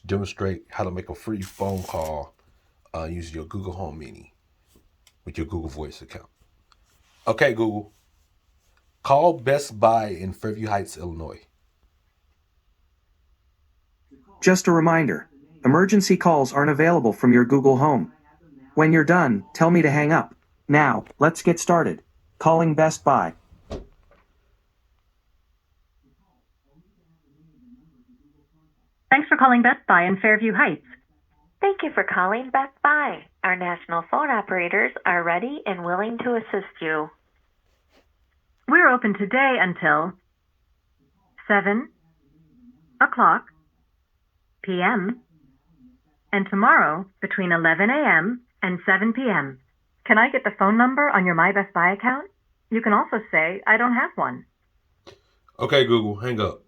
demonstrate how to make a free phone call using your Google Home Mini with your Google Voice account. Okay, Google. Call Best Buy in Fairview Heights, Illinois. Just a reminder, emergency calls aren't available from your Google Home. When you're done, tell me to hang up. Now, let's get started. Calling Best Buy. Thanks for calling Best Buy in Fairview Heights. Thank you for calling Best Buy. Our national phone operators are ready and willing to assist you. We're open today until 7 o'clock p.m. and tomorrow between 11 a.m. and 7 p.m. Can I get the phone number on your My Best Buy account? You can also say, I don't have one. Okay, Google, hang up.